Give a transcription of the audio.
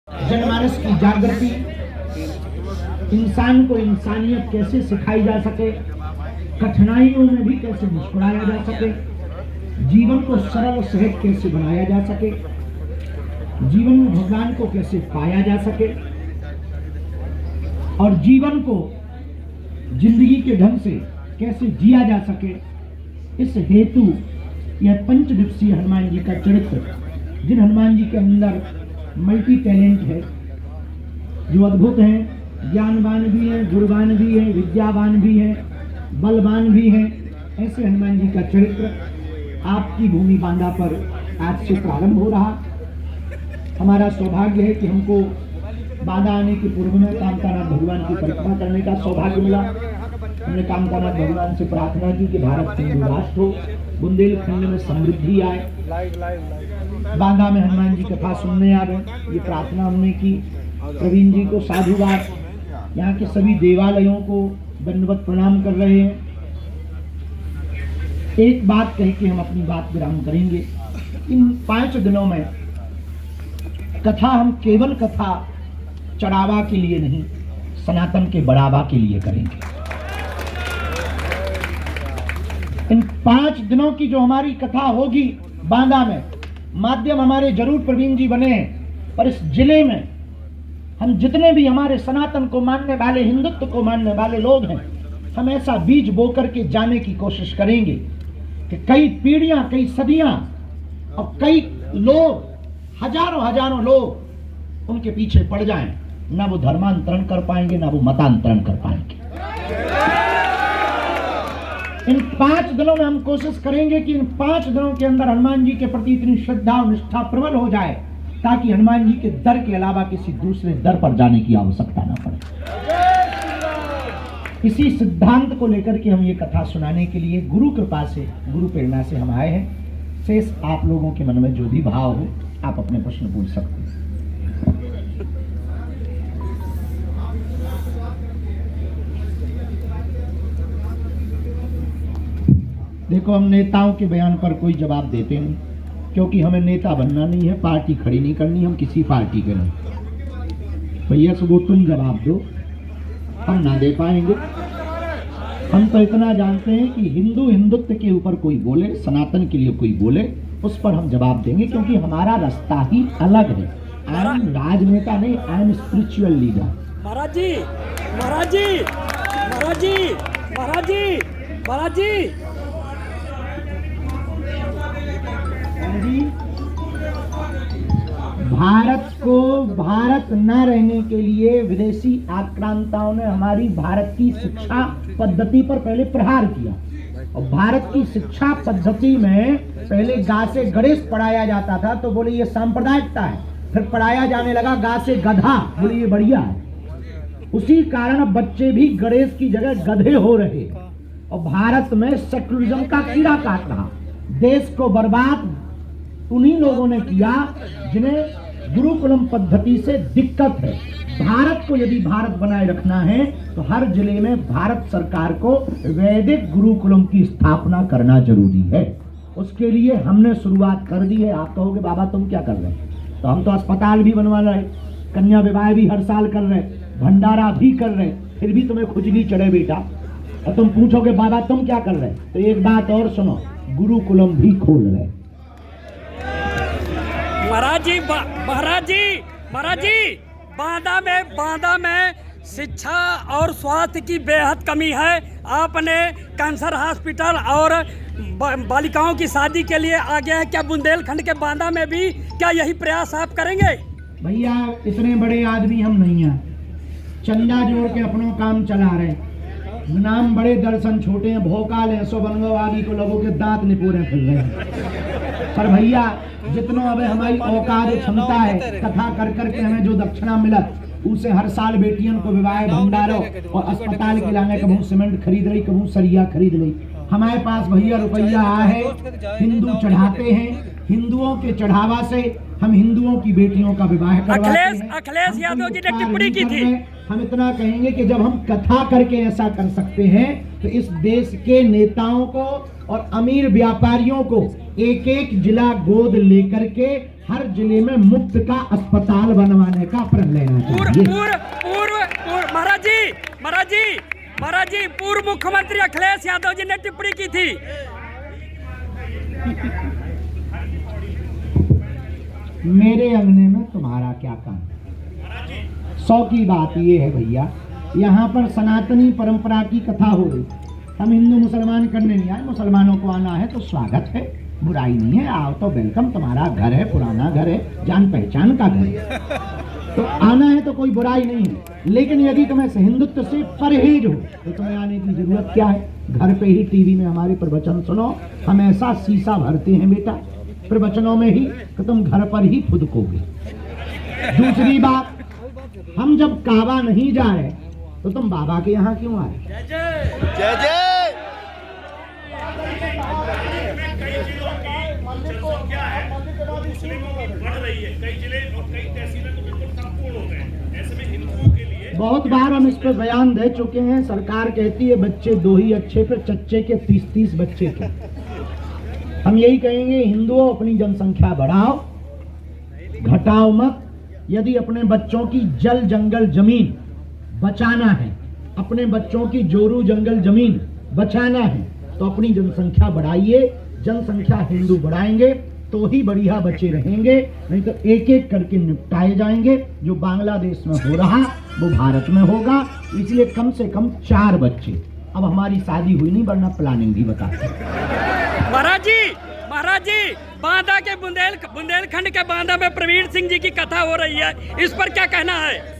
जनमानस की जागृति, इंसान को इंसानियत कैसे सिखाई जा सके, कठिनाइयों में भी कैसे मुस्कुराया जा सके, जीवन को सरल सहज कैसे बनाया जा सके, जीवन में भगवान को कैसे पाया जा सके और जीवन को जिंदगी के ढंग से कैसे जिया जा सके, इस हेतु यह 5 दिवसीय हनुमान जी का चरित्र, जिन हनुमान जी के अंदर मल्टी टैलेंट है, जो अद्भुत हैं, ज्ञानवान भी हैं, गुणवान भी हैं, विद्यावान भी हैं, बलवान भी हैं, ऐसे हनुमान जी का चरित्र आपकी भूमि बांदा पर आज से प्रारंभ हो रहा। हमारा सौभाग्य है कि हमको बांदा आने के पूर्व में कामतानाथ भगवान की परिक्रमा करने का सौभाग्य मिला। हमने कामतानाथ भगवान से प्रार्थना की कि भारत हिंदू राष्ट्र हो, बुंदेलखंड में समृद्धि आए, बांदा में हनुमान जी कथा सुनने आवे, ये प्रार्थना हमने की। प्रवीण जी को साधुवाद, यहाँ के सभी देवालयों को दंडवत प्रणाम कर रहे हैं। एक बात कह के हम अपनी बात विराम करेंगे। इन 5 दिनों में कथा हम केवल कथा चढ़ावा के लिए नहीं, सनातन के बढ़ावा के लिए करेंगे। इन 5 दिनों की जो हमारी कथा होगी बांदा में, माध्यम हमारे जरूर प्रवीण जी बने हैं, पर इस जिले में हम जितने भी हमारे सनातन को मानने वाले, हिंदुत्व को मानने वाले लोग हैं, हम ऐसा बीज बो करके जाने की कोशिश करेंगे कि कई पीढ़ियां, कई सदियां और कई लोग, हजारों लोग उनके पीछे पड़ जाएं, ना वो धर्मांतरण कर पाएंगे, ना वो मतांतरण कर पाएंगे। इन 5 दिनों में हम कोशिश करेंगे कि इन 5 दिनों के अंदर हनुमान जी के प्रति इतनी श्रद्धा और निष्ठा प्रबल हो जाए ताकि हनुमान जी के दर के अलावा किसी दूसरे दर पर जाने की आवश्यकता न पड़े। इसी सिद्धांत को लेकर के हम ये कथा सुनाने के लिए गुरु कृपा से, गुरु प्रेरणा से हम आए हैं। शेष आप लोगों के मन में जो भी भाव हो, आप अपने प्रश्न पूछ सकते हैं। देखो, हम नेताओं के बयान पर कोई जवाब देते नहीं, क्योंकि हमें नेता बनना नहीं है, पार्टी खड़ी नहीं करनी, हम किसी पार्टी के नहीं। भैया सुबह तुम जवाब दो, हम ना दे पाएंगे। हम तो इतना जानते हैं कि हिंदू हिंदुत्व के ऊपर कोई बोले, सनातन के लिए कोई बोले, उस पर हम जवाब देंगे, क्योंकि हमारा रास्ता ही अलग है। आई एम राजनेता नहीं, आई एम स्पिरिचुअल लीडर। महाराज जी, महाराज जी, महाराज जी, महाराज जी, महाराज जी, भारत को भारत न रहने के लिए विदेशी आक्रांताओं ने हमारी भारत की शिक्षा पद्धति पर पहले प्रहार किया। और भारत की शिक्षा पद्धति में पहले गा से गणेश पढ़ाया जाता था, तो बोले ये सांप्रदायिकता है। फिर पढ़ाया जाने लगा गा से गधा, बोले ये बढ़िया है। उसी कारण बच्चे भी गणेश की जगह गधे हो रहे और भारत में सेकुलरिज्म का कीड़ा काट रहा। देश को बर्बाद उन्हीं लोगों ने किया जिन्हें गुरुकुलम पद्धति से दिक्कत है। भारत को यदि भारत बनाए रखना है तो हर जिले में भारत सरकार को वैदिक गुरुकुलम की स्थापना करना जरूरी है। उसके लिए हमने शुरुआत कर दी है। आप कहोगे बाबा तुम क्या कर रहे हैं? तो हम तो अस्पताल भी बनवा रहे, कन्या विवाह भी हर साल कर रहे, भंडारा भी कर रहे, फिर भी तुम्हें खुजली चढ़े बेटा। और तुम पूछोगे बाबा तुम क्या कर रहे? तो एक बात और सुनो, गुरुकुलम भी खोल रहे। महाराज जी, महाराज जी, महाराज जी, बांदा में शिक्षा और स्वास्थ्य की बेहद कमी है। आपने कैंसर हॉस्पिटल और बालिकाओं की शादी के लिए आगे है, क्या बुंदेलखंड के बांदा में भी क्या यही प्रयास आप करेंगे? भैया इतने बड़े आदमी हम नहीं हैं, चंदा जोड़ के अपनों काम चला रहे। नाम बड़े दर्शन छोटे हैं, भोकाल है, सो बनगो आदि को लोगों के दांत निपोरे फिर रहे हैं। पर भैया जितना अब हमारी औकात क्षमता है, कथा कर करके हमें जो दक्षिणा मिला उसे हर साल बेटियों को विवाह भंडारों और अस्पताल के लाने, कभी सीमेंट खरीद रही, कभी सरिया खरीद रही। हमारे पास भैया रुपया है, हिंदू चढ़ाते हैं, हिंदुओं के चढ़ावा से हम हिंदुओं की बेटियों का विवाह करवाते हैं। अखिलेश यादव जी ने टिप्पणी की थी। हम इतना कहेंगे कि जब हम कथा करके ऐसा कर सकते हैं तो इस देश के नेताओं को और अमीर व्यापारियों को एक एक जिला गोद लेकर के हर जिले में मुफ्त का अस्पताल बनवाने का प्रण लेना चाहिए। महाराज जी पूर्व मुख्यमंत्री अखिलेश यादव जी ने टिप्पणी की थी। मेरे अंगने में तुम्हारा क्या काम। 100 की बात ये है भैया, यहाँ पर सनातनी परंपरा की कथा हो रही। हम हिंदू मुसलमान करने नहीं आए, मुसलमानों को आना है तो स्वागत है, बुराई नहीं है, आओ तो वेलकम, तुम्हारा घर है, पुराना घर है, जान पहचान का घर है, तो आना है तो कोई बुराई नहीं है। लेकिन यदि तुम्हें हिंदुत्व से परहेज हो तो तुम्हें आने की जरूरत क्या है। घर पे ही टीवी में हमारे प्रवचन सुनो, हम ऐसा शीशा भरते हैं बेटा प्रवचनों में ही कि तुम घर पर ही फुदकोगे। दूसरी बात, हम जब काबा नहीं जा रहे तो तुम बाबा के यहाँ क्यों आए? जय जय। बहुत बार हम इस पर बयान दे चुके हैं। सरकार कहती है बच्चे 2 ही अच्छे पे चच्चे के 30-30 बच्चे के। हम यही कहेंगे, हिंदुओं अपनी जनसंख्या बढ़ाओ, घटाओ मत। यदि अपने बच्चों की जल जंगल जमीन बचाना है, अपने बच्चों की जोरू जंगल जमीन बचाना है तो अपनी जनसंख्या बढ़ाइए। जनसंख्या हिंदू बढ़ाएंगे तो ही बढ़िया बचे रहेंगे, नहीं तो एक एक करके निपटाए जाएंगे। जो बांग्लादेश में हो रहा वो भारत में होगा। इसलिए कम से कम 4 बच्चे। अब हमारी शादी हुई नहीं, वरना प्लानिंग भी बताते। महाराज जी बांदा के बुंदेलखंड के बांदा में प्रवीण सिंह जी की कथा हो रही है, इस पर क्या कहना है?